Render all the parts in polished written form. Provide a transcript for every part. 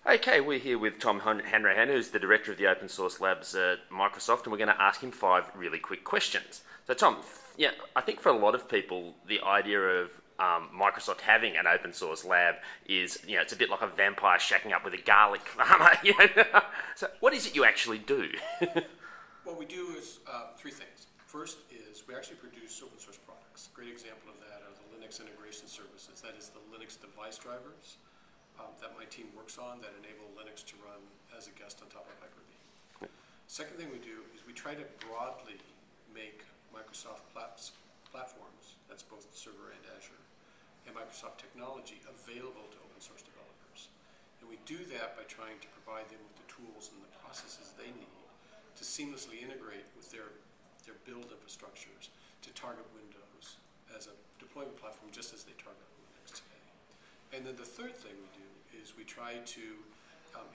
Okay, we're here with Tom Hanrahan, who's the director of the open source labs at Microsoft, and we're going to ask him 5 really quick questions. So, Tom, yeah, I think for a lot of people, the idea of Microsoft having an open source lab is, it's a bit like a vampire shacking up with a garlic farmer. So, what is it you actually do? What we do is three things. First is we actually produce open source products. A great example of that are the Linux integration services. That is the Linux device drivers that my team works on that enable Linux to run as a guest on top of Hyper-V. Second thing we do is we try to broadly make Microsoft platforms, that's both server and Azure, and Microsoft technology available to open source developers. And we do that by trying to provide them with the tools and the processes they need to seamlessly integrate with their build infrastructures to target Windows as a deployment platform just as they target Linux today. And then the third thing we do is we try to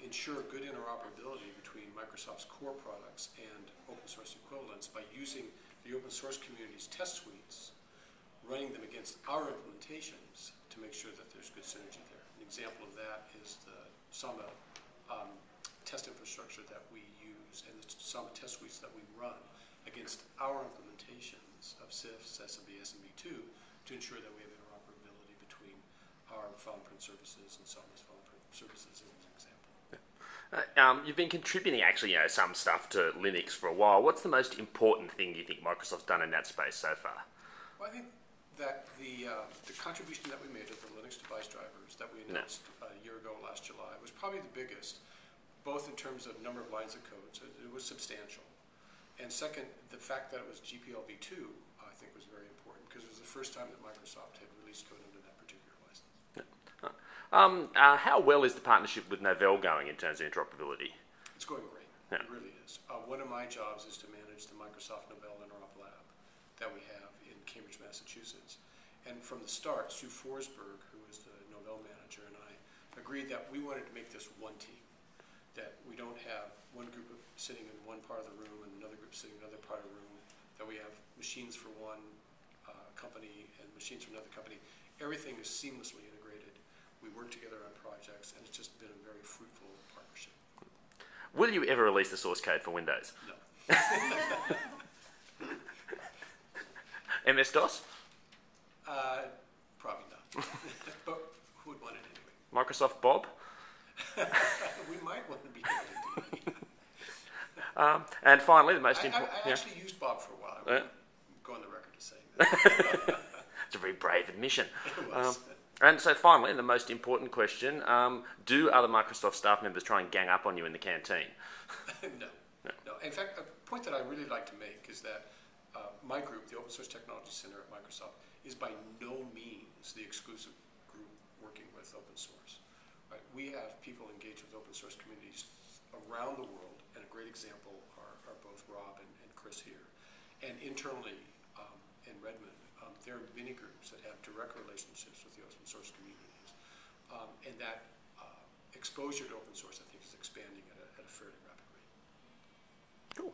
ensure good interoperability between Microsoft's core products and open source equivalents by using the open source community's test suites, running them against our implementations to make sure that there's good synergy there. An example of that is the Samba test infrastructure that we use and the Samba test suites that we run against our implementations of CIFS, SMB, SMB2 to ensure that we have interoperability between our file and print services and Samba's file and print services as an example. You've been contributing actually, some stuff to Linux for a while. What's the most important thing you think Microsoft's done in that space so far? Well, I think that the contribution that we made of the Linux device drivers that we announced a year ago last July was probably the biggest, both in terms of number of lines of code, so it was substantial. And second, the fact that it was GPL v2, I think was very important because it was the first time that Microsoft had released code under that particular license. How well is the partnership with Novell going in terms of interoperability? It's going great. Yeah. It really is. One of my jobs is to manage the Microsoft Novell Interop Lab that we have in Cambridge, Massachusetts. And from the start, Sue Forsberg, who is the Novell manager, and I agreed that we wanted to make this one team, that we don't have one group of sitting in one part of the room and another group sitting in another part of the room, that we have machines for one company and machines for another company. Everything is seamlessly integrated. We work together on projects, and it's just been a very fruitful partnership. Will you ever release the source code for Windows? No. MS-DOS? Probably not. But who would want it anyway? Microsoft Bob? We might want to be able to do that. And finally, the most important... I actually used Bob for a while. I won't go on the record as saying that. It's a very brave admission. It was. And so finally, the most important question, do other Microsoft staff members try and gang up on you in the canteen? No. In fact, a point that I really like to make is that my group, the Open Source Technology Center at Microsoft, is by no means the exclusive group working with open source. Right? We have people engaged with open source communities around the world, and a great example are both Rob and Chris here. And internally in Redmond, there are many groups that have direct relationships with the open source communities. And that exposure to open source, I think, is expanding at a fairly rapid rate. Cool.